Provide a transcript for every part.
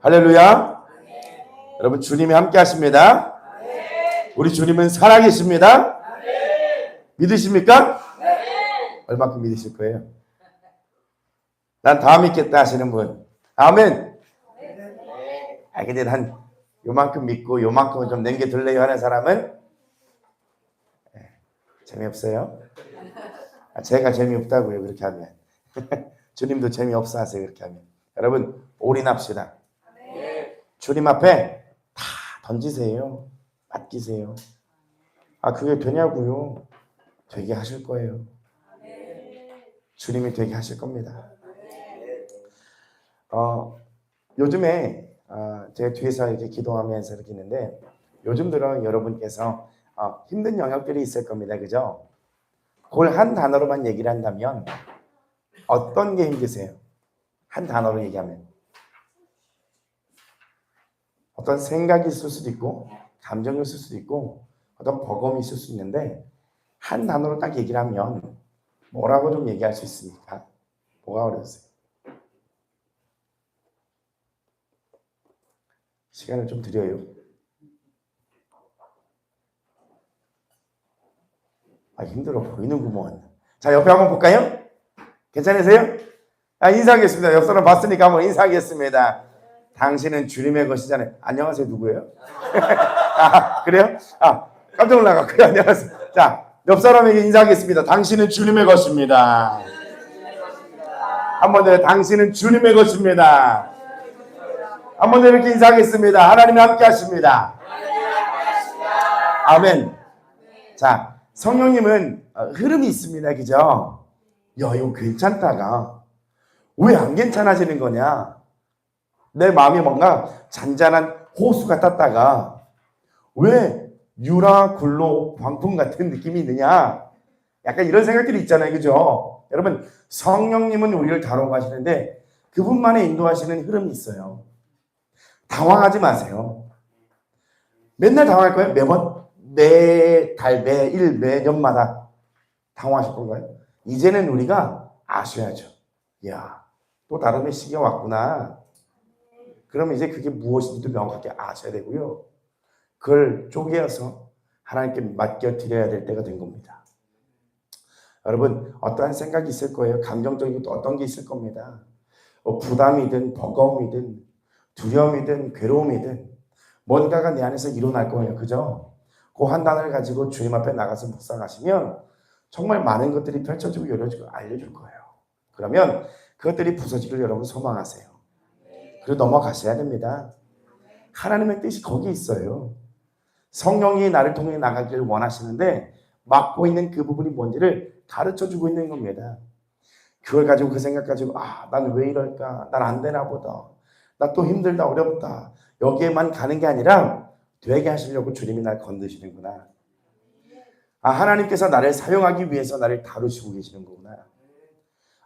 할렐루야. 여러분 주님이 함께 하십니다. 우리 주님은 살아계십니다. 믿으십니까? 얼마큼 믿으실 거예요? 난 다 믿겠다 하시는 분. 아멘. 근데 난 요만큼 믿고 요만큼은 좀 남겨둘래요 하는 사람은 재미없어요? 제가 재미없다고요 그렇게 하면. 주님도 재미없어 하세요 그렇게 하면. 여러분 올인합시다. 주님 앞에 다 던지세요. 맡기세요. 그게 되냐고요? 되게 하실 거예요. 주님이 되게 하실 겁니다. 요즘에 제가 뒤에서 이렇게 기도하면서 이렇게 있는데 요즘 들어 여러분께서 힘든 영역들이 있을 겁니다. 그죠? 그걸 한 단어로만 얘기를 한다면 어떤 게 힘드세요? 한 단어로 얘기하면 어떤 생각이 있을 수도 있고 감정이 있을 수도 있고 어떤 버거움이 있을 수 있는데 한 단어로 딱 얘기를 하면 뭐라고 좀 얘기할 수 있습니까? 뭐가 어려우세요? 시간을 좀 드려요. 힘들어 보이는구먼. 자, 옆에 한번 볼까요? 괜찮으세요? 인사하겠습니다. 옆 사람 봤으니까 한번 인사하겠습니다. 당신은 주님의 것이잖아요. 안녕하세요. 누구예요? 그래요? 깜짝 놀라갖고요. 안녕하세요. 자, 옆 사람에게 인사하겠습니다. 당신은 주님의 것입니다. 한 번 더, 당신은 주님의 것입니다. 한 번 더 이렇게 인사하겠습니다. 하나님이 함께 하십니다. 아멘. 자, 성령님은 흐름이 있습니다. 그죠? 이거 괜찮다가 왜 안 괜찮아지는 거냐? 내 마음이 뭔가 잔잔한 호수가 땄다가 왜 유라 굴로 광풍 같은 느낌이 있느냐? 약간 이런 생각들이 있잖아요. 그죠? 여러분 성령님은 우리를 다루고 하시는데 그분만의 인도하시는 흐름이 있어요. 당황하지 마세요. 맨날 당황할 거예요? 매번? 매달, 매일, 매년마다 당황하실 건가요? 이제는 우리가 아셔야죠. 이야, 또 다름의 시기가 왔구나. 그러면 이제 그게 무엇인지도 명확하게 아셔야 되고요. 그걸 쪼개어서 하나님께 맡겨드려야 될 때가 된 겁니다. 여러분 어떠한 생각이 있을 거예요. 감정적인 것도 어떤 게 있을 겁니다. 부담이든 버거움이든 두려움이든 괴로움이든 뭔가가 내 안에서 일어날 거예요. 그죠? 그 한 단어를 가지고 주님 앞에 나가서 묵상하시면 정말 많은 것들이 펼쳐지고 열려지고 알려줄 거예요. 그러면 그것들이 부서지기를 여러분 소망하세요. 그리고 넘어가셔야 됩니다. 하나님의 뜻이 거기 있어요. 성령이 나를 통해 나가기를 원하시는데 막고 있는 그 부분이 뭔지를 가르쳐주고 있는 겁니다. 그걸 가지고 그 생각 가지고 난 왜 이럴까? 난 안 되나 보다. 나 또 힘들다 어렵다. 여기에만 가는 게 아니라 되게 하시려고 주님이 날 건드시는구나. 하나님께서 나를 사용하기 위해서 나를 다루시고 계시는 거구나.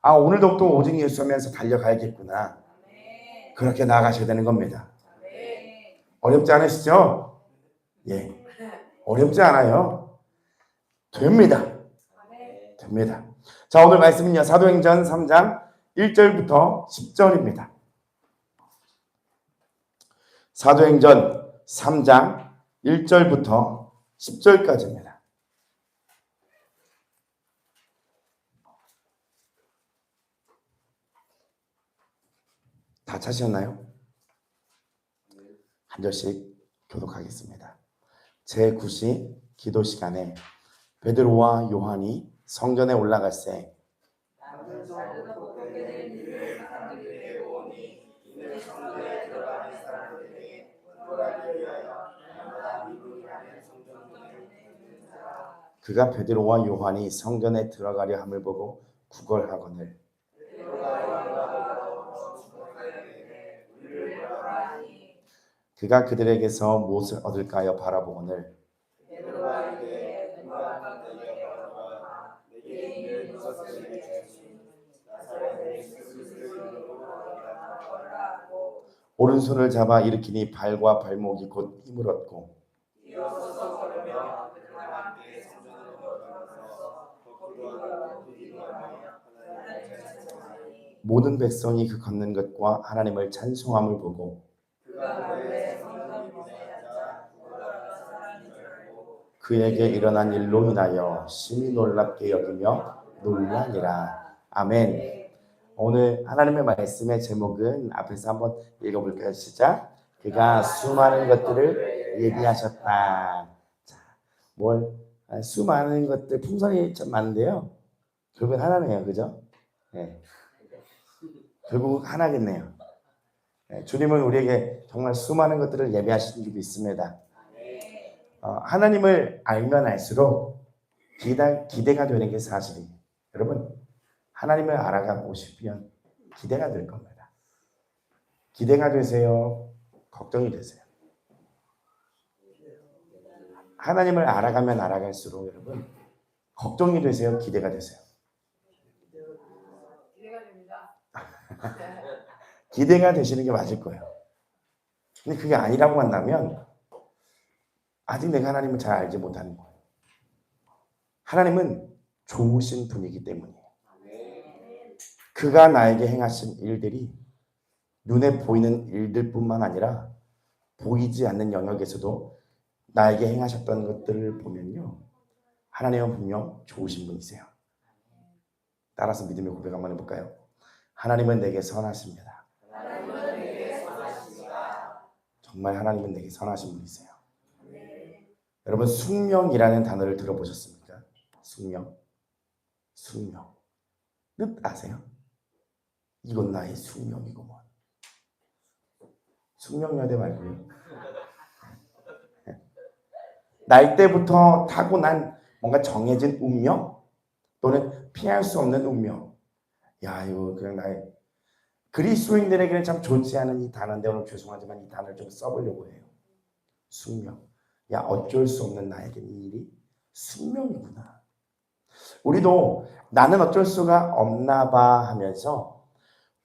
오늘도 또 오직 예수 하면서 달려가야겠구나. 그렇게 나아가셔야 되는 겁니다. 어렵지 않으시죠? 예, 어렵지 않아요. 됩니다. 됩니다. 자, 오늘 말씀은요 사도행전 3장 1절부터 10절입니다. 사도행전 3장 1절부터 10절까지입니다. 다 찾으셨나요? 한 절씩 교독하겠습니다. 제9시 기도 시간에 베드로와 요한이 성전에 올라갈새 그가 베드로와 요한이 성전에 들어가려 함을 보고 구걸하거늘 그가 그들에게서 무엇을 얻을까요 바라보거늘 오른손을 잡아 일으키니 발과 발목이 곧 힘을 얻고 모든 백성이 그 걷는 것과 하나님을 찬송함을 보고 그에게 일어난 일로 인하여 심히 놀랍게 여기며 놀라니라. 아멘. 오늘 하나님의 말씀의 제목은 앞에서 한번 읽어볼까요? 시작. 그가 수많은 것들을 예비하셨다. 자, 수많은 것들, 풍선이 참 많은데요. 결국은 하나네요. 그죠? 네. 결국 하나겠네요. 네, 주님은 우리에게 정말 수많은 것들을 예비하신 줄이 있습니다. 하나님을 알면 알수록 기대가 되는 게 사실이에요. 여러분, 하나님을 알아가고 싶으면 기대가 될 겁니다. 기대가 되세요? 걱정이 되세요? 하나님을 알아가면 알아갈수록 여러분, 걱정이 되세요? 기대가 되세요? 기대가 됩니다. 기대가 되시는 게 맞을 거예요. 근데 그게 아니라고 한다면 아직 내가 하나님을 잘 알지 못하는 거예요. 하나님은 좋으신 분이기 때문이에요. 그가 나에게 행하신 일들이 눈에 보이는 일들뿐만 아니라 보이지 않는 영역에서도 나에게 행하셨던 것들을 보면요, 하나님은 분명 좋으신 분이세요. 따라서 믿음의 고백 한번 해볼까요? 하나님은 내게 선하십니다. 정말 하나님은 내게 선하신 분이세요. 여러분, 숙명이라는 단어를 들어보셨습니까? 숙명. 뜻 아세요? 이건 나의 숙명이구먼. 숙명여대 말고요. 날 때부터 타고난 뭔가 정해진 운명 또는 피할 수 없는 운명. 야, 이거 그냥 나의 그리스도인들에게는 참 좋지 않은 이 단어인데 오늘 죄송하지만 이 단어를 좀 써보려고 해요. 숙명. 야, 어쩔 수 없는 나에게는 이 일이 숙명이구나. 우리도 나는 어쩔 수가 없나 봐 하면서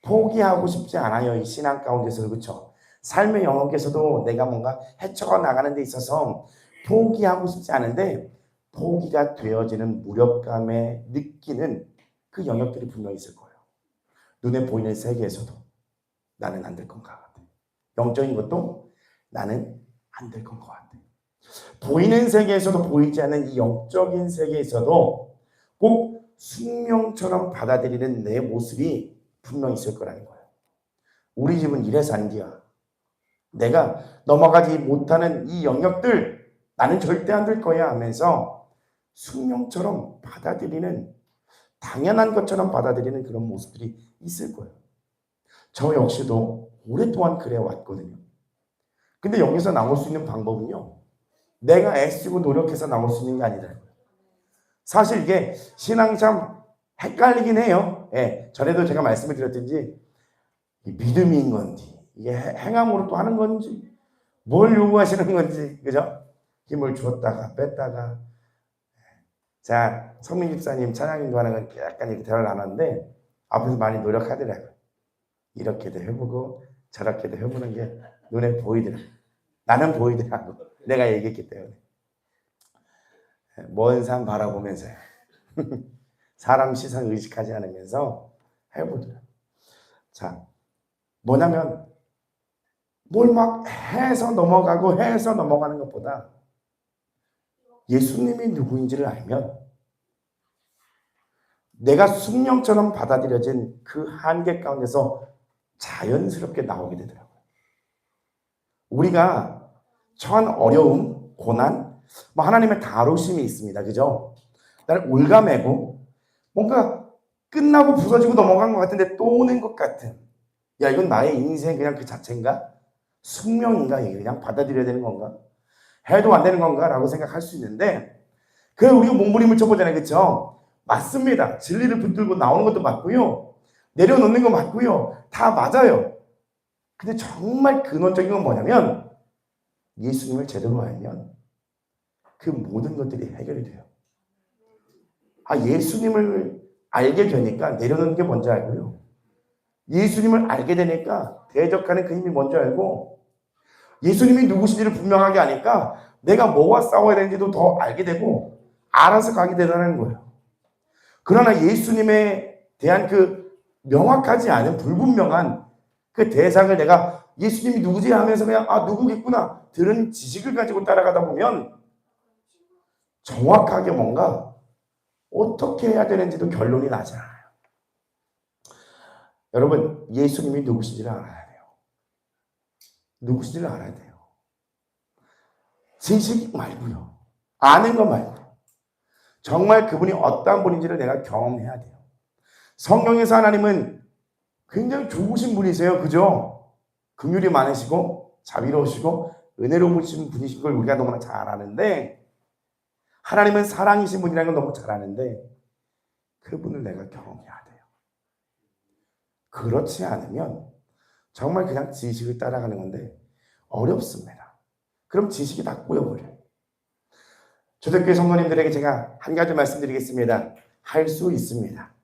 포기하고 싶지 않아요. 이 신앙 가운데서. 그렇죠? 삶의 영역에서도 내가 뭔가 헤쳐가 나가는 데 있어서 포기하고 싶지 않은데 포기가 되어지는 무력감에 느끼는 그 영역들이 분명히 있을 거예요. 눈에 보이는 세계에서도 나는 안 될 것 같아. 영적인 것도 나는 안 될 것 같아. 보이는 세계에서도 보이지 않는 이 영적인 세계에서도 꼭 숙명처럼 받아들이는 내 모습이 분명히 있을 거라는 거예요. 우리 집은 이래서 안 돼요. 내가 넘어가지 못하는 이 영역들 나는 절대 안 될 거야 하면서 숙명처럼 받아들이는, 당연한 것처럼 받아들이는 그런 모습들이 있을 거예요. 저 역시도 오랫동안 그래 왔거든요. 근데 여기서 나올 수 있는 방법은요, 내가 애쓰고 노력해서 나올 수 있는 게 아니더라고요. 사실 이게 신앙 참 헷갈리긴 해요. 예, 전에도 제가 말씀을 드렸든지 믿음인 건지 이게 행함으로 또 하는 건지 뭘 요구하시는 건지, 그죠? 힘을 주었다가 뺐다가. 자, 성민 집사님 찬양인도 하는 건 약간 이렇게 대화를 나눴는데 앞에서 많이 노력하더라고요. 이렇게도 해보고 저렇게도 해보는 게 눈에 보이더라고요. 나는 보이더라고. 내가 얘기했기 때문에. 먼 산 바라보면서요. 사람 시선 의식하지 않으면서 해보더라고요. 자, 뭐냐면 뭘 막 해서 넘어가는 것보다 예수님이 누구인지를 알면 내가 숙명처럼 받아들여진 그 한계 가운데서 자연스럽게 나오게 되더라고요. 우리가 처한 어려움, 고난, 하나님의 다루심이 있습니다. 그죠? 나를 올가매고 뭔가 끝나고 부서지고 넘어간 것 같은데 또 오는 것 같은, 야, 이건 나의 인생 그냥 그 자체인가? 숙명인가? 이게 그냥 받아들여야 되는 건가? 해도 안 되는 건가? 라고 생각할 수 있는데, 그래, 우리가 몸부림을 쳐보잖아요. 그쵸? 맞습니다. 진리를 붙들고 나오는 것도 맞고요. 내려놓는 거 맞고요. 다 맞아요. 근데 정말 근원적인 건 뭐냐면 예수님을 제대로 알면 그 모든 것들이 해결이 돼요. 예수님을 알게 되니까 내려놓는 게 뭔지 알고요. 예수님을 알게 되니까 대적하는 그 힘이 뭔지 알고, 예수님이 누구신지를 분명하게 아니까 내가 뭐와 싸워야 되는지도 더 알게 되고 알아서 가게 되라는 거예요. 그러나 예수님에 대한 그 명확하지 않은 불분명한 그 대상을 내가 예수님이 누구지 하면서 그냥 누구겠구나 들은 지식을 가지고 따라가다 보면 정확하게 뭔가 어떻게 해야 되는지도 결론이 나지 않아요. 여러분, 예수님이 누구신지를 알아야 돼요. 누구신지를 알아야 돼요. 지식 말고요. 아는 것 말고. 정말 그분이 어떠한 분인지를 내가 경험해야 돼요. 성경에서 하나님은 굉장히 좋으신 분이세요. 그죠? 긍휼이 많으시고 자비로우시고 은혜로우신 분이신 걸 우리가 너무나 잘 아는데, 하나님은 사랑이신 분이라는 걸 너무 잘 아는데 그분을 내가 경험해야 돼요. 그렇지 않으면 정말 그냥 지식을 따라가는 건데 어렵습니다. 그럼 지식이 다 꼬여버려요. 초대교회 성도님들에게 제가 한 가지 말씀드리겠습니다. 할 수 있습니다.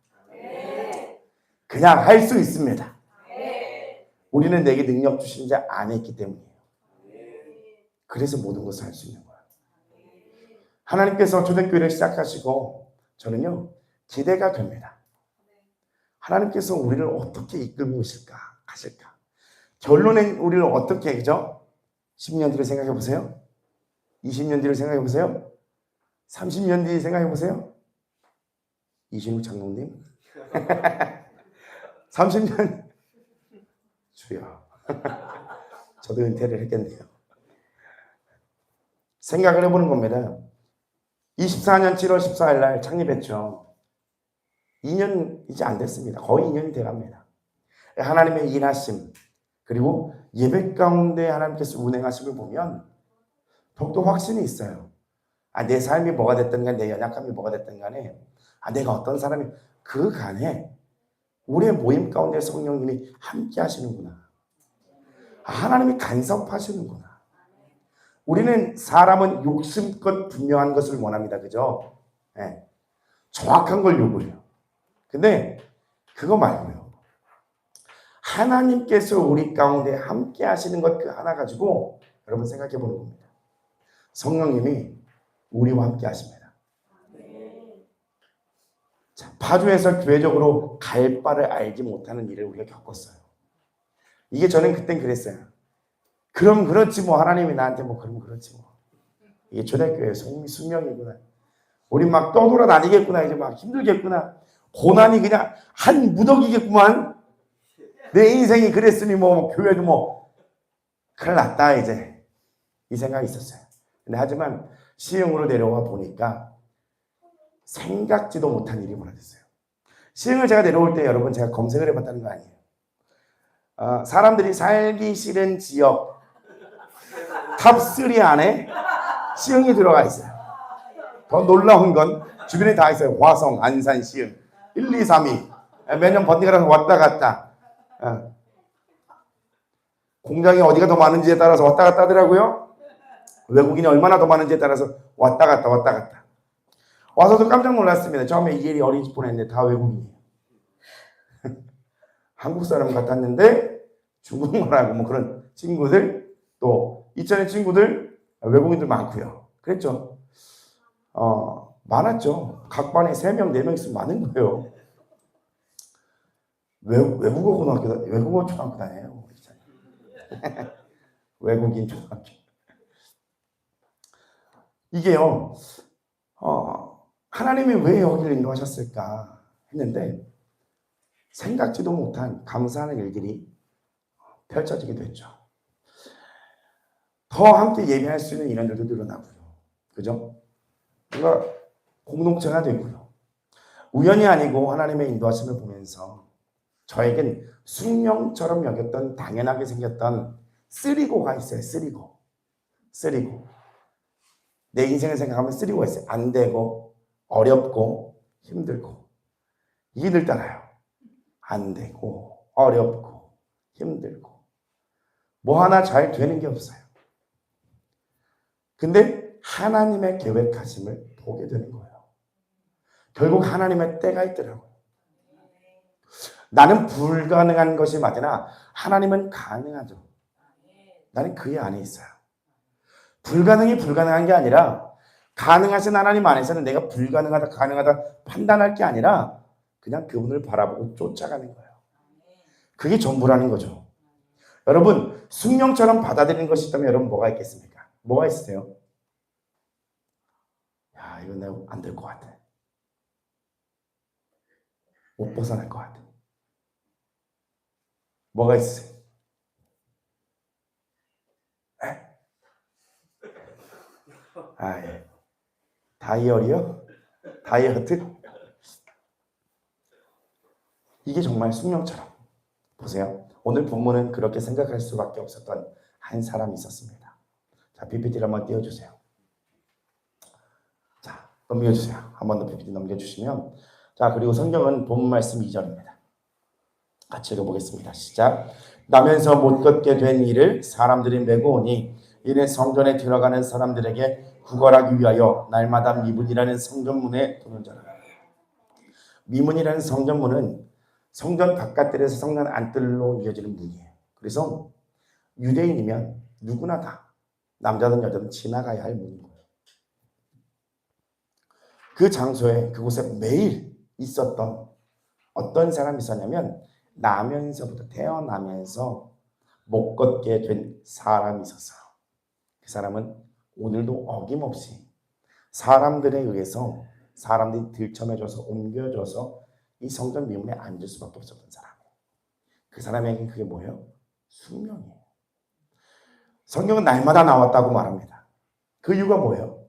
그냥 할 수 있습니다. 우리는 내게 능력 주신 자 안 했기 때문이에요. 그래서 모든 것을 할 수 있는 거예요. 하나님께서 초대교회를 시작하시고 저는요 기대가 됩니다. 하나님께서 우리를 어떻게 이끌고 가실까? 결론엔 우리를 어떻게, 그죠? 10년 뒤를 생각해 보세요. 20년 뒤를 생각해 보세요. 30년 뒤 생각해 보세요. 이신우 장로님. 30년 주여. 저도 은퇴를 했겠네요. 생각을 해보는 겁니다. 24년 7월 14일 날 창립했죠. 2년 이제 안 됐습니다. 거의 2년이 돼갑니다. 하나님의 일하심, 그리고 예배 가운데 하나님께서 운행하심을 보면 더욱더 확신이 있어요. 내 삶이 뭐가 됐든 간에, 내 연약함이 뭐가 됐든 간에, 내가 어떤 사람이, 그 간에 우리의 모임 가운데 성령님이 함께 하시는구나. 하나님이 간섭하시는구나. 우리는 사람은 욕심껏 분명한 것을 원합니다. 그죠? 네. 정확한 걸 요구해요. 근데 그거 말고요. 하나님께서 우리 가운데 함께 하시는 것 그 하나 가지고 여러분 생각해 보는 겁니다. 성령님이 우리와 함께 하십니다. 자, 파주에서 교회적으로 갈 바를 알지 못하는 일을 우리가 겪었어요. 이게 저는 그땐 그랬어요. 그럼 그렇지 뭐, 하나님이 나한테 뭐 그럼 그렇지 뭐. 이게 초대교회 숙명이구나. 우리 막 떠돌아다니겠구나. 이제 막 힘들겠구나. 고난이 그냥 한 무더기겠구만. 내 인생이 그랬으니 뭐 교회도 뭐 큰일 났다 이제. 이 생각이 있었어요. 근데 하지만 시흥으로 내려와 보니까 생각지도 못한 일이 벌어졌어요. 시흥을 제가 내려올 때 여러분 제가 검색을 해봤다는 거 아니에요. 사람들이 살기 싫은 지역 탑3 안에 시흥이 들어가 있어요. 더 놀라운 건 주변에 다 있어요. 화성, 안산, 시흥 1, 2, 3위 매년 번갈아서 왔다 갔다. 공장이 어디가 더 많은지에 따라서 왔다 갔다 하더라고요. 외국인이 얼마나 더 많은지에 따라서 왔다 갔다. 와서도 깜짝 놀랐습니다. 처음에 이 일이 어린이집 보냈는데 다 외국인이에요. 한국 사람 같았는데 중국말하고 뭐 그런 친구들, 또 이천의 친구들 외국인들 많고요. 그랬죠. 많았죠. 각 반에 3명, 4명 있으면 많은 거예요. 외국어 초등학교 다녀요. 외국인 초등학교. 이게요, 하나님이 왜 여기를 인도하셨을까 했는데 생각지도 못한 감사하는 일들이 펼쳐지게 됐죠. 더 함께 예배할 수 있는 인원들도 늘어나고요. 그죠? 뭔가 공동체가 되고요. 우연이 아니고 하나님의 인도하심을 보면서 저에겐 숙명처럼 여겼던 당연하게 생겼던 쓰리고가 있어요. 쓰리고. 내 인생을 생각하면 쓰리고가 있어요. 안 되고 어렵고 힘들고. 이게 늘 따라요. 안 되고 어렵고 힘들고 뭐 하나 잘 되는 게 없어요. 근데 하나님의 계획하심을 보게 되는 거예요. 결국 하나님의 때가 있더라고요. 나는 불가능한 것이 맞으나 하나님은 가능하죠. 나는 그의 안에 있어요. 불가능한 게 아니라 가능하신 하나님 안에서는 내가 불가능하다 가능하다 판단할 게 아니라 그냥 그분을 바라보고 쫓아가는 거예요. 그게 전부라는 거죠. 여러분 숙명처럼 받아들이는 것이 있다면 여러분 뭐가 있겠습니까? 뭐가 있으세요? 야, 이건 내가 안 될 것 같아. 못 벗어날 것 같아. 뭐가 있으세요? 아, 예. 다이어리요? 다이어트? 이게 정말 숙명처럼. 보세요. 오늘 본문은 그렇게 생각할 수밖에 없었던 한 사람이 있었습니다. 자, PPT를 한번 띄워주세요. 자, 넘겨주세요. 한 번 더 PPT 넘겨주시면. 자, 그리고 성경은 본문 말씀 2절입니다. 같이 읽어보겠습니다. 시작. 나면서 못 걷게 된 이를 사람들이 메고 오니 이는 성전에 들어가는 사람들에게 구걸하기 위하여 날마다 미문이라는 성전문에 도는 자라. 미문이라는 성전문은 성전 바깥들에서 성전 안뜰로 이어지는 문이에요. 그래서 유대인이면 누구나 다 남자든 여자든 지나가야 할 문인 거예요. 그 장소에 그곳에 매일 있었던 어떤 사람이 있었냐면 나면서부터 태어나면서 못 걷게 된 사람이 있었어요. 그 사람은 오늘도 어김없이 사람들에 의해서 사람들이 들쳐매줘서 옮겨줘서 이 성전 미문에 앉을 수밖에 없었던 사람이에요. 그 사람에게 그게 뭐예요? 숙명이에요. 성경은 날마다 나왔다고 말합니다. 그 이유가 뭐예요?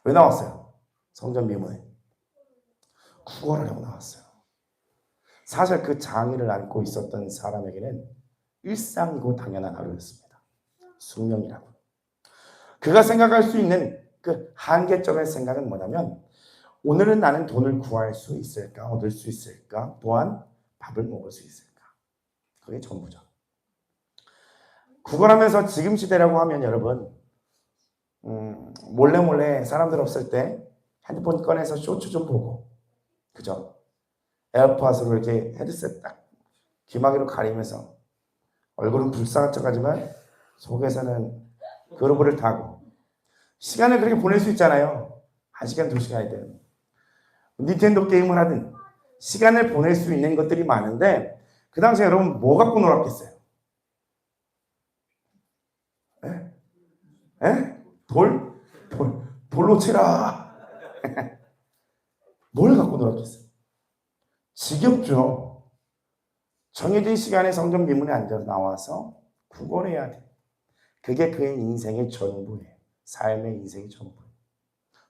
왜 나왔어요? 성전 미문에 구걸하려고 나왔어요. 사실 그 장애를 안고 있었던 사람에게는 일상이고 당연한 하루였습니다. 숙명이라고. 그가 생각할 수 있는 그 한계점의 생각은 뭐냐면 오늘은 나는 돈을 구할 수 있을까? 얻을 수 있을까? 또한 밥을 먹을 수 있을까? 그게 전부죠. 구걸하면서 지금 시대라고 하면 여러분 몰래 사람들 없을 때 핸드폰 꺼내서 쇼츠 좀 보고 그죠? 에어팟으로 이렇게 헤드셋 딱 귀마개로 가리면서 얼굴은 불쌍한 척하지만 속에서는 그루브를 타고 시간을 그렇게 보낼 수 있잖아요. 1시간, 2시간이든 닌텐도 게임을 하든 시간을 보낼 수 있는 것들이 많은데 그 당시에 여러분 뭐 갖고 놀았겠어요? 에? 에? 돌로 치라. 뭘 갖고 놀았겠어요? 지겹죠. 정해진 시간에 성전 미문에 앉아서 나와서 구걸해야 돼. 그게 그의 인생의 전부예요. 삶의 인생의 전부예요.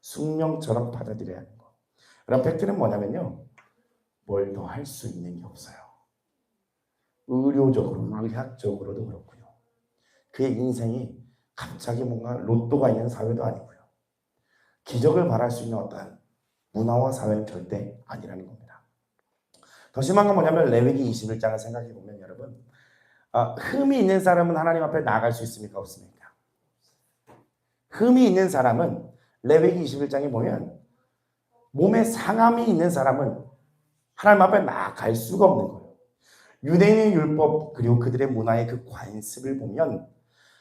숙명처럼 받아들여야 하는 거. 그런 팩트는 뭐냐면요. 뭘 더 할 수 있는 게 없어요. 의료적으로, 의학적으로도 그렇고요. 그의 인생이 갑자기 뭔가 로또가 있는 사회도 아니고요. 기적을 말할 수 있는 어떠한 문화와 사회는 절대 아니라는 겁니다. 더 심한 건 뭐냐면 레위기 21장을 생각해 보면 여러분 흠이 있는 사람은 하나님 앞에 나아갈 수 있습니까? 없습니까? 흠이 있는 사람은 레위기 21장에 보면 몸에 상함이 있는 사람은 하나님 앞에 나아갈 수가 없는 거예요. 유대인의 율법 그리고 그들의 문화의 그 관습을 보면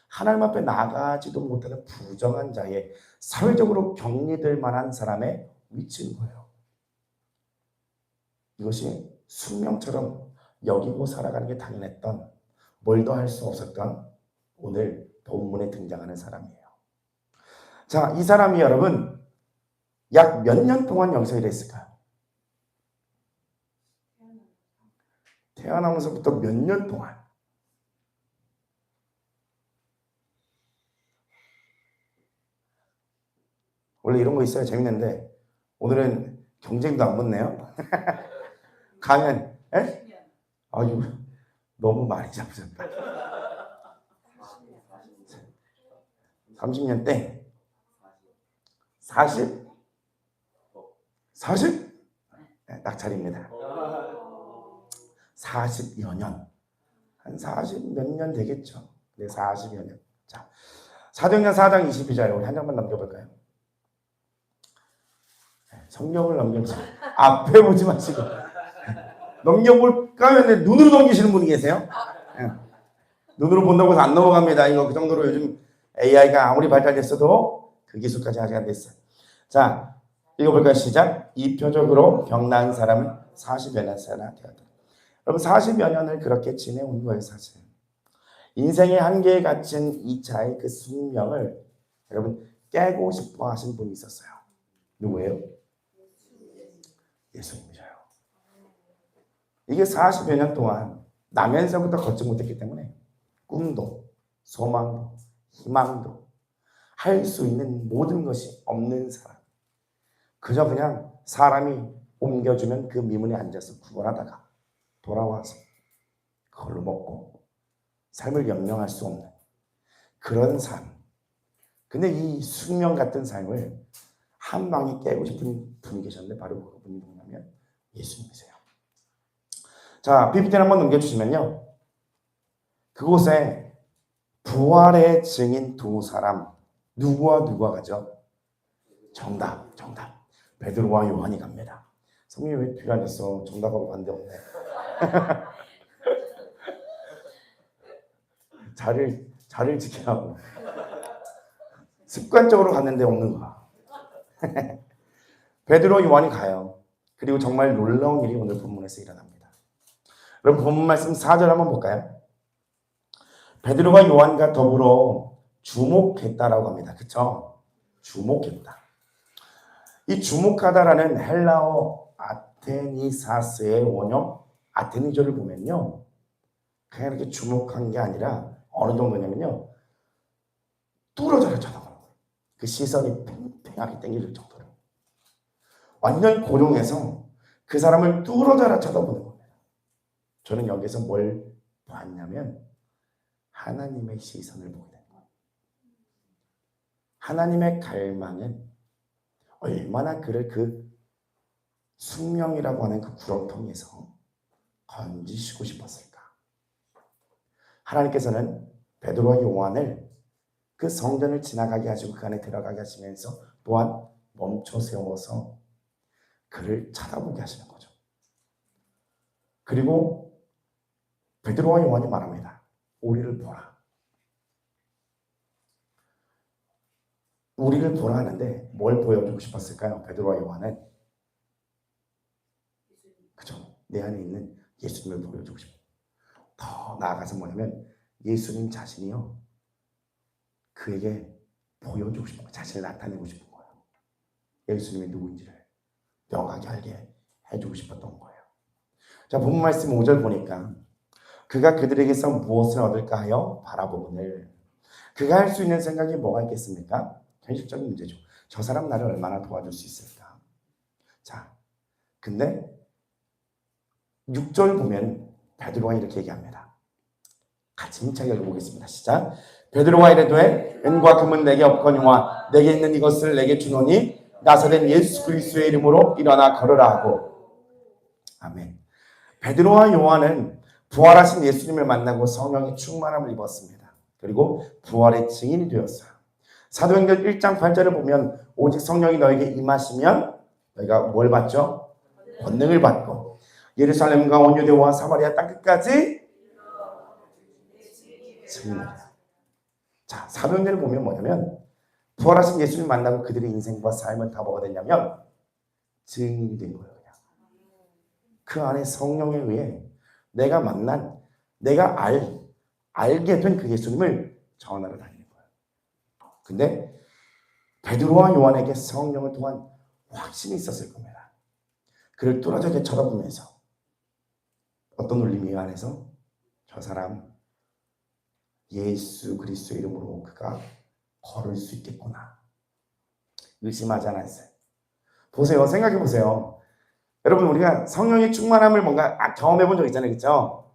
하나님 앞에 나아가지도 못하는 부정한 자의 사회적으로 격리될 만한 사람의 위치인 거예요. 이것이 숙명처럼 여기고 살아가는 게 당연했던 뭘 더 할 수 없었던 오늘 본문에 등장하는 사람이에요. 자, 이 사람이 여러분 약 몇 년 동안 여기서 일했을까요? 태어나면서부터 몇 년 동안. 원래 이런 거 있어야 재밌는데 오늘은 경쟁도 안 붙네요. 가면 에? 아유 너무 많이 잡으셨다. 30년 땡. 40? 40? 네, 딱 차립니다. 40여 년. 한 40 몇 년 되겠죠. 네, 40여 년. 자, 사도행전 4장 22절 우리 한 장만 넘겨볼까요? 성경을 넘겨보세요. 앞에 보지 마시고. 넘겨볼까요? 근데 눈으로 넘기시는 분이 계세요? 네. 눈으로 본다고 해서 안 넘어갑니다. 이거 그 정도로 요즘 AI가 아무리 발달됐어도 그 기술까지 아직 안 됐어요. 자, 읽어볼까요? 시작. 이 표적으로 병나은 사람은 40여 년 살아 되었다. 여러분 40여 년을 그렇게 지내온 거예요, 사실. 인생의 한계에 갇힌 이 자의 그 숙명을 여러분 깨고 싶어 하신 분이 있었어요. 누구예요? 예수님이셔요. 이게 40여 년 동안 나면서부터 걷지 못했기 때문에 꿈도 소망도 희망도 할 수 있는 모든 것이 없는 사람, 그저 그냥 사람이 옮겨주는 그 미문에 앉아서 구걸하다가 돌아와서 그걸로 먹고 삶을 연명할 수 없는 그런 삶. 근데 이 숙명 같은 삶을 한 방에 깨고 싶은 분이 계셨는데 바로 그분이 누구냐면 예수님이세요. 자, PPT 한번 넘겨주시면요. 그곳에 부활의 증인 두 사람, 누구와 누가 가죠? 정답. 베드로와 요한이 갑니다. 성령이 왜 필요하겠어? 정답하고 반대 없네. 자리를 지켜야 하고. 습관적으로 갔는데 없는 거야. 베드로 요한이 가요. 그리고 정말 놀라운 일이 오늘 본문에서 일어납니다. 여러분 본문 말씀 4절 한번 볼까요? 베드로가 요한과 더불어 주목했다라고 합니다. 그쵸? 주목했다. 이 주목하다라는 헬라어 아테니사스의 원형 아테니조를 보면요. 그냥 이렇게 주목한 게 아니라 어느 정도냐면요. 뚫어져라 쳐다보는 거예요. 그 시선이 팽팽하게 땡길 정도로. 완전 고정해서 그 사람을 뚫어져라 쳐다보는 겁니다. 저는 여기서 뭘 봤냐면 하나님의 시선을 보게 된 거예요. 하나님의 갈망은 얼마나 그를 그 숙명이라고 하는 그 구렁텅이에서 건지시고 싶었을까. 하나님께서는 베드로와 요한을 그 성전을 지나가게 하시고 그 안에 들어가게 하시면서 또한 멈춰 세워서 그를 쳐다보게 하시는 거죠. 그리고 베드로와 요한이 말합니다. 우리를 보라. 우리를 보라 하는데 뭘 보여주고 싶었을까요? 베드로와 요한은 그죠? 내 안에 있는 예수님을 보여주고 싶어요. 더 나아가서 뭐냐면 예수님 자신이요. 그에게 보여주고 싶은 거예요. 자신을 나타내고 싶은 거예요. 예수님이 누구인지를 명확하게 알게 해주고 싶었던 거예요. 자, 본문 말씀 5절 보니까 그가 그들에게서 무엇을 얻을까 하여 바라보거늘. 그가 할 수 있는 생각이 뭐가 있겠습니까? 현실적인 문제죠. 저 사람 나를 얼마나 도와줄 수 있을까? 자, 근데 6절 보면 베드로가 이렇게 얘기합니다. 같이 힘차게 읽어보겠습니다. 시작. 베드로가 이르되 은과 금은 내게 없거니와 내게 있는 이것을 내게 주노니 나사렛 예수 그리스도의 이름으로 일어나 걸으라 하고. 아멘. 베드로와 요한은 부활하신 예수님을 만나고 성령의 충만함을 입었습니다. 그리고 부활의 증인이 되었어요. 사도행전 1장 8절을 보면 오직 성령이 너에게 임하시면 너희가 뭘 받죠? 권능을 받고 예루살렘과 온 유대와 사마리아 땅끝까지 증인이다. 자, 사도행전을 보면 뭐냐면 부활하신 예수님을 만나고 그들의 인생과 삶은 다 뭐가 됐냐면 증인이 된 거예요. 그냥. 그 안에 성령에 의해 내가 만난, 내가 알게 된 그 예수님을 전하러 다니는 거예요. 근데 베드로와 요한에게 성령을 통한 확신이 있었을 겁니다. 그를 뚫어져게 쳐다보면서 어떤 울림이 안에서 저 사람 예수 그리스도의 이름으로 그가 걸을 수 있겠구나. 의심하지 않았어요. 보세요. 생각해 보세요. 여러분 우리가 성령의 충만함을 뭔가 경험해 본 적 있잖아요. 그렇죠?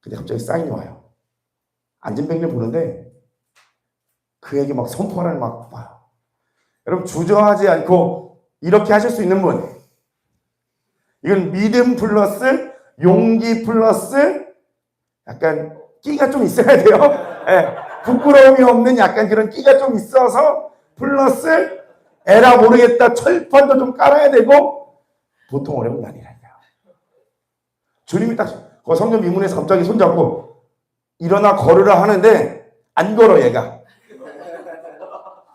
근데 갑자기 사인이 와요. 안진뱅이를 보는데 그에게 막 선포를 막 봐요. 여러분 주저하지 않고 이렇게 하실 수 있는 분. 이건 믿음 플러스 용기 플러스 약간 끼가 좀 있어야 돼요. 네. 부끄러움이 없는 약간 그런 끼가 좀 있어서 플러스 에라 모르겠다 철판도 좀 깔아야 되고 보통 어려운 게 아니라니까요. 주님이 딱 그 성전 미문에서 갑자기 손잡고 일어나 걸으라 하는데 안 걸어 얘가.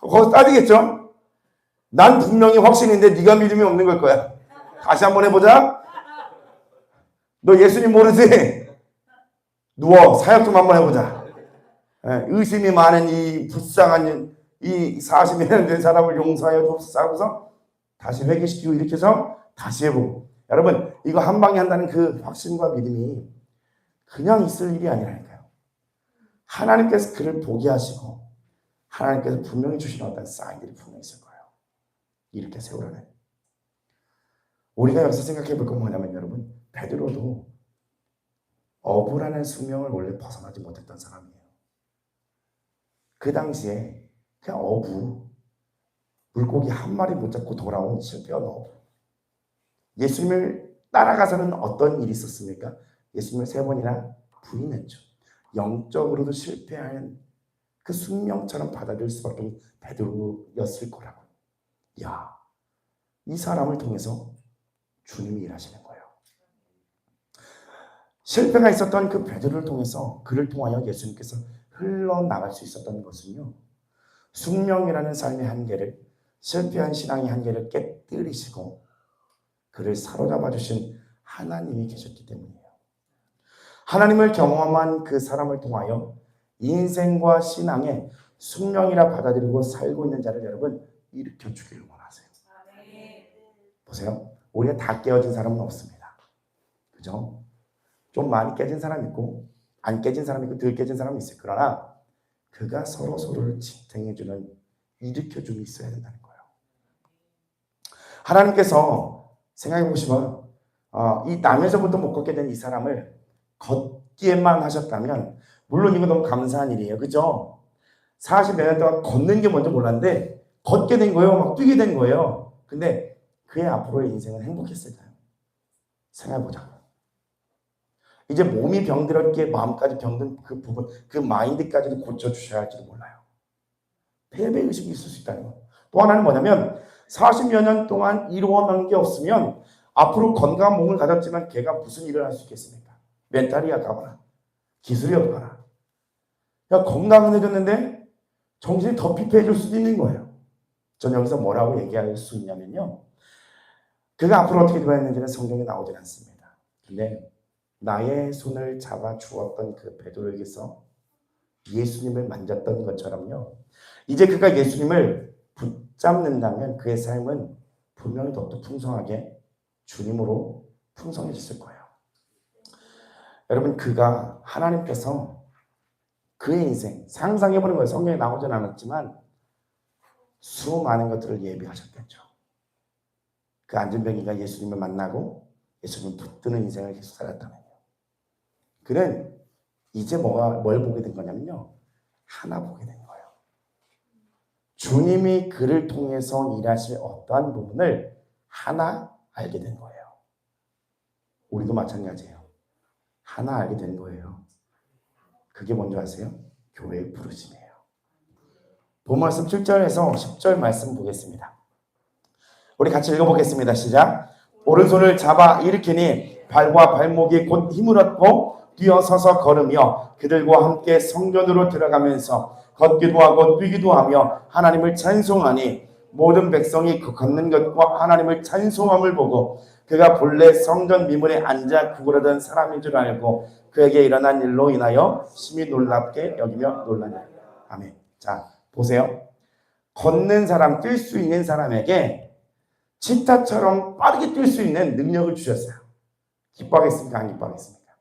거기서 따지겠죠? 난 분명히 확신인데 네가 믿음이 없는 걸 거야. 다시 한번 해보자. 너 예수님 모르지? 누워 사역 좀 한번 해보자. 의심이 많은 이 불쌍한 이 40여 년 된 사람을 용서하여 줍사고서 다시 회개시키고 일으켜서 다시 해보고. 여러분 이거 한 방에 한다는 그 확신과 믿음이 그냥 있을 일이 아니라니까요. 하나님께서 그를 보게 하시고 하나님께서 분명히 주시는 어떤 사인들이 분명히 있을 거예요. 이렇게 세우라는. 우리가 여기서 생각해 볼 건 뭐냐면 여러분, 베드로도 어부라는 숙명을 원래 벗어나지 못했던 사람이에요. 그 당시에 그냥 어부, 물고기 한 마리 못 잡고 돌아온 실패한 어부. 예수님을 따라가서는 어떤 일이 있었습니까? 예수님을 3번이나 부인했죠. 영적으로도 실패한 그 숙명처럼 받아들일 수밖에 없는 베드로였을 거라고. 야, 이 사람을 통해서 주님이 일하시는 거예요. 실패가 있었던 그 베드로를 통해서 그를 통하여 예수님께서 흘러나갈 수 있었던 것은요, 숙명이라는 삶의 한계를, 실패한 신앙의 한계를 깨뜨리시고 그를 사로잡아 주신 하나님이 계셨기 때문이에요. 하나님을 경험한 그 사람을 통하여 인생과 신앙의 숙명이라 받아들이고 살고 있는 자를 여러분 일으켜 주기를 원하세요. 보세요. 우리가 다 깨어진 사람은 없습니다. 그죠? 좀 많이 깨진 사람 있고 안 깨진 사람 있고 덜 깨진 사람이 있어요. 그러나 그가 서로를 지탱해주는 일으켜줌이 있어야 된다는 거예요. 하나님께서 생각해 보시면 이 남에서부터 못 걷게 된 이 사람을 걷기에만 하셨다면 물론 이거 너무 감사한 일이에요. 그죠? 40몇 년 동안 걷는 게 뭔지 몰랐는데 걷게 된 거예요. 막 뛰게 된 거예요. 근데 그의 앞으로의 인생은 행복했을까요? 생각해보자고. 이제 몸이 병들었기에 마음까지 병든 그 부분, 그 마인드까지도 고쳐주셔야 할지도 몰라요. 패배의식이 있을 수 있다는 거예요. 또 하나는 뭐냐면 40여 년 동안 이루어낸 게 없으면 앞으로 건강한 몸을 가졌지만 걔가 무슨 일을 할 수 있겠습니까? 멘탈이 약하거나 기술이 없거나. 야, 건강은 해줬는데 정신이 더 피폐해질 수도 있는 거예요. 전 여기서 뭐라고 얘기할 수 있냐면요, 그가 앞으로 어떻게 되었는지는 성경에 나오질 않습니다. 근데 나의 손을 잡아 주었던 그 베드로에게서 예수님을 만졌던 것처럼요, 이제 그가 예수님을 붙잡는다면 그의 삶은 분명히 더욱더 풍성하게 주님으로 풍성해졌을 거예요. 여러분, 그가 하나님께서 그의 인생 상상해보는 거예요. 성경에 나오진 않았지만 수많은 것들을 예비하셨겠죠. 그 안전뱅이가 예수님을 만나고 예수님을 붙드는 인생을 계속 살았다면요, 그는 이제 뭘 보게 된 거냐면요, 하나 보게 된 거예요. 주님이 그를 통해서 일하실 어떠한 부분을 하나 알게 된 거예요. 우리도 마찬가지예요. 하나 알게 된 거예요. 그게 뭔지 아세요? 교회의 부르심이에요. 본 말씀 7절에서 10절 말씀 보겠습니다. 우리 같이 읽어보겠습니다. 시작. 오른손을 잡아 일으키니 발과 발목이 곧 힘을 얻고 뛰어서서 걸으며 그들과 함께 성전으로 들어가면서 걷기도 하고 뛰기도 하며 하나님을 찬송하니 모든 백성이 그 걷는 것과 하나님을 찬송함을 보고 그가 본래 성전 미문에 앉아 구걸하던 사람인 줄 알고 그에게 일어난 일로 인하여 심히 놀랍게 여기며 놀라니. 아멘. 자, 보세요. 걷는 사람, 뛸 수 있는 사람에게 치타처럼 빠르게 뛸 수 있는 능력을 주셨어요. 기뻐하겠습니까? 안 기뻐하겠습니까?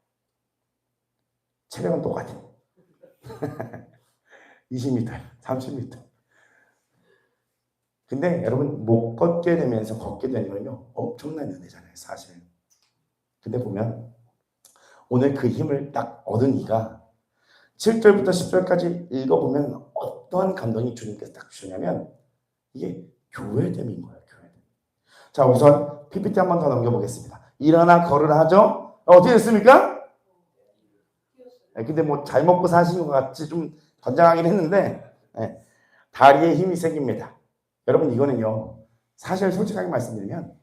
체력은 똑같아요. 20m, 30m. 근데 여러분, 못 걷게 되면서 걷게 되는 건요, 엄청난 은혜잖아요, 사실. 근데 보면 오늘 그 힘을 딱 얻은 이가 7절부터 10절까지 읽어보면 어떤 감동이 주님께서 딱 주냐면 이게 교회됨인 거예요. 교회됨. 자, 우선 PPT 한 번 더 넘겨보겠습니다. 일어나 걸으라 하죠. 어떻게 됐습니까? 근데 뭐 잘 먹고 사신 것 같이 좀 건장하긴 했는데 다리에 힘이 생깁니다. 여러분, 이거는요, 사실 솔직하게 말씀드리면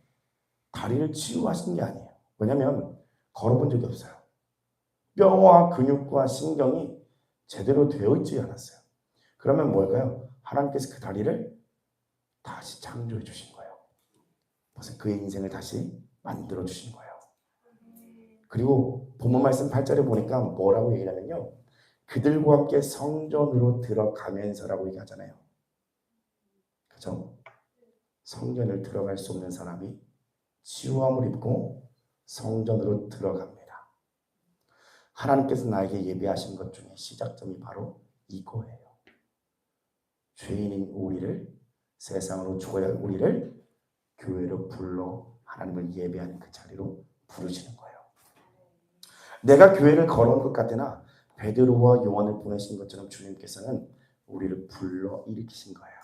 다리를 치유하시는 게 아니에요. 왜냐하면 걸어본 적이 없어요. 뼈와 근육과 신경이 제대로 되어 있지 않았어요. 그러면 뭘까요? 하나님께서 그 다리를 다시 창조해 주신 거예요. 그래서 그의 인생을 다시 만들어 주신 거예요. 그리고 본문 말씀 8절에 보니까 뭐라고 얘기하냐면요, 그들과 함께 성전으로 들어가면서라고 얘기하잖아요. 그죠? 성전을 들어갈 수 없는 사람이 치유함을 입고 성전으로 들어갑니다. 하나님께서 나에게 예비하신 것 중에 시작점이 바로 이거예요. 죄인인 우리를, 세상으로 죽어야 할 우리를 교회로 불러 하나님을 예배하는 그 자리로 부르시는 거예요. 내가 교회를 걸어온 것 같으나 베드로와 요한을 보내신 것처럼 주님께서는 우리를 불러 일으키신 거예요.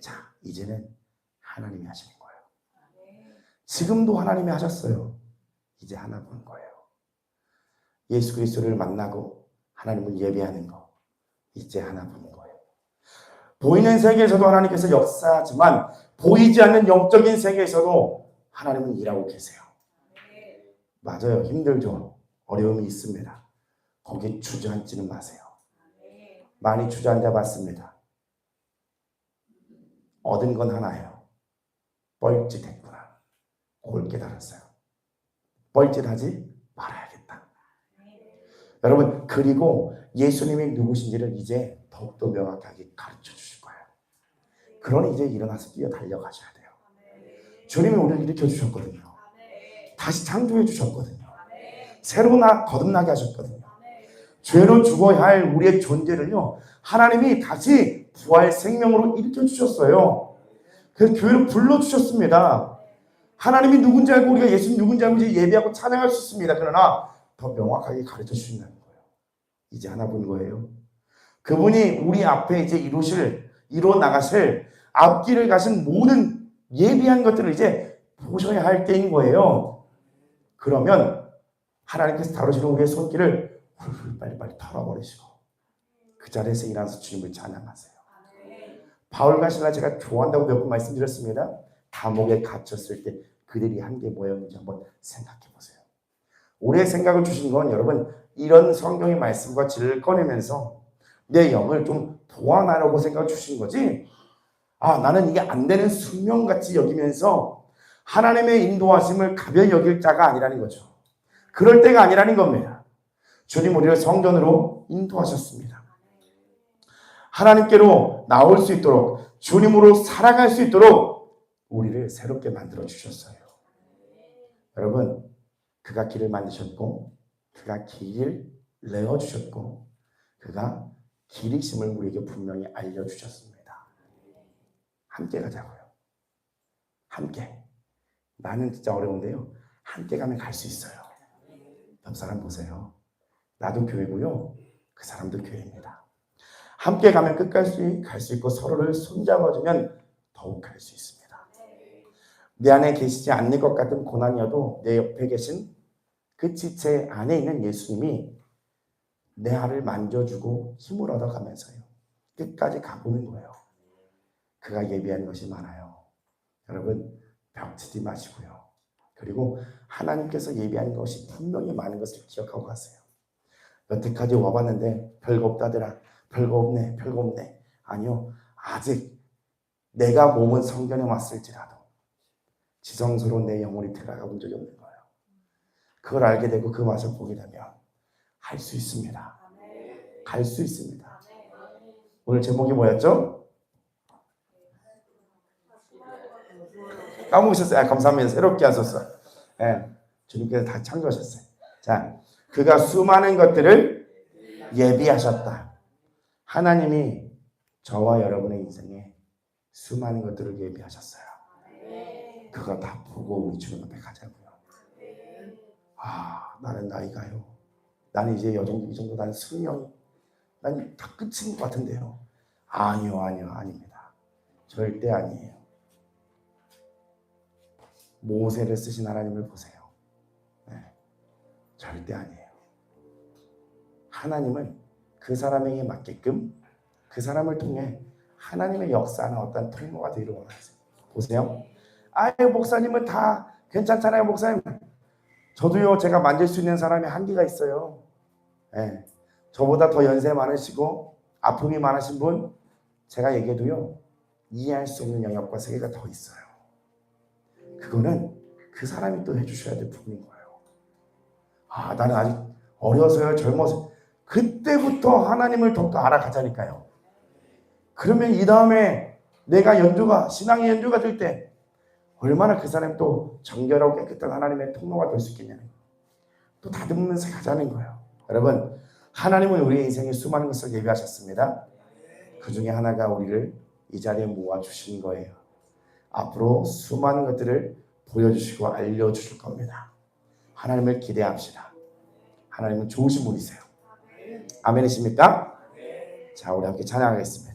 자, 이제는 하나님이 하시는 거예요. 지금도 하나님이 하셨어요. 이제 하나 보는 거예요. 예수 그리스도를 만나고 하나님을 예배하는 거, 이제 하나 보는 거예요. 보이는 세계에서도 하나님께서 역사하지만 보이지 않는 영적인 세계에서도 하나님은 일하고 계세요. 맞아요. 힘들죠. 어려움이 있습니다. 거기에 주저앉지는 마세요. 많이 주저앉아 봤습니다. 얻은 건 하나예요. 뻘짓했구나. 그걸 깨달았어요. 뻘짓하지 말아야겠다. 여러분, 그리고 예수님이 누구신지를 이제 더욱더 명확하게 가르쳐 주실 거예요. 그러니 이제 일어나서 뛰어 달려가셔야 돼요. 주님이 우리를 일으켜 주셨거든요. 다시 창조해 주셨거든요. 새로 거듭나게 하셨거든요. 죄로 죽어야 할 우리의 존재를요, 하나님이 다시 부활 생명으로 일으켜 주셨어요. 그래서 교회로 불러 주셨습니다. 하나님이 누군지 알고 우리가 예수님 누군지 알고 이제 예배하고 찬양할 수 있습니다. 그러나 더 명확하게 가르쳐 주신다는 거예요. 이제 하나 본 거예요. 그분이 우리 앞에 이제 이루어 나가실 앞길을 가신 모든 예비한 것들을 이제 보셔야 할 때인 거예요. 그러면 하나님께서 다루시는 우리의 손길을 훌훌 빨리빨리 털어버리시고 그 자리에서 일어나서 주님을 찬양하세요. 바울과 실라 제가 좋아한다고 몇 번 말씀드렸습니다. 감옥에 갇혔을 때 그들이 한 게 뭐였는지 한번 생각해 보세요. 우리의 생각을 주신 건 여러분 이런 성경의 말씀과 진리를 꺼내면서 내 영을 좀 보완하려고 생각을 주신 거지, 나는 이게 안 되는 숙명같이 여기면서 하나님의 인도하심을 가벼이 여길 자가 아니라는 거죠. 그럴 때가 아니라는 겁니다. 주님 우리를 성전으로 인도하셨습니다. 하나님께로 나올 수 있도록, 주님으로 살아갈 수 있도록 우리를 새롭게 만들어 주셨어요. 여러분, 그가 길을 만드셨고 그가 길을 내어주셨고 그가 길이심을 우리에게 분명히 알려주셨습니다. 함께 가자고요. 함께. 나는 진짜 어려운데요. 함께 가면 갈 수 있어요. 옆 사람 보세요. 나도 교회고요. 그 사람도 교회입니다. 함께 가면 끝까지 갈 수 있고 서로를 손잡아주면 더욱 갈 수 있습니다. 내 안에 계시지 않는 것 같은 고난이어도 내 옆에 계신 그 지체 안에 있는 예수님이 내 알을 만져주고 힘을 얻어가면서요. 끝까지 가보는 거예요. 그가 예비한 것이 많아요. 여러분, 벽치지 마시고요. 그리고 하나님께서 예비한 것이 분명히 많은 것을 기억하고 가세요. 여태까지 와봤는데 별거 없다더라. 별거 없네. 별거 없네. 아니요. 아직 내가 몸은 성전에 왔을지라도 지성스러운 내 영혼이 들어가 본 적이 없는 거예요. 그걸 알게 되고 그 맛을 보게 되면 할 수 있습니다. 갈 수 있습니다. 오늘 제목이 뭐였죠? 까먹으셨어요? 감사합니다. 새롭게 하셨어요. 주님께서 다 창조하셨어요. 자, 그가 수많은 것들을 예비하셨다. 하나님이 저와 여러분의 인생에 수많은 것들을 예비하셨어요. 그거 다 보고 우리 주님 앞에 가자고요. 나는 나이가요. 나는 이제 이 정도 나는 수명이 난 다 끝인 것 같은데요. 아니요, 아닙니다. 절대 아니에요. 모세를 쓰신 하나님을 보세요. 절대 아니에요. 하나님은 그 사람에게 맞게끔 그 사람을 통해 하나님의 역사나 어떤 통로가 되기를 원하세요. 보세요. 목사님은 다 괜찮잖아요, 목사님. 저도요, 제가 만질 수 있는 사람이 한계가 있어요. 저보다 더 연세 많으시고 아픔이 많으신 분, 제가 얘기해도요, 이해할 수 없는 영역과 세계가 더 있어요. 그거는 그 사람이 또 해주셔야 될 부분인 거예요. 나는 아직 어려서요, 젊어서. 그때부터 하나님을 더욱더 알아가자니까요. 그러면 이 다음에 내가 신앙의 연주가 될 때 얼마나 그 사람이 또 정결하고 깨끗한 하나님의 통로가 될 수 있겠냐는 거예요. 또 다듬으면서 가자는 거예요. 여러분, 하나님은 우리의 인생에 수많은 것을 예비하셨습니다. 그 중에 하나가 우리를 이 자리에 모아주신 거예요. 앞으로 수많은 것들을 보여주시고 알려주실 겁니다. 하나님을 기대합시다. 하나님은 좋으신 분이세요. 아멘이십니까? 자, 우리 함께 찬양하겠습니다.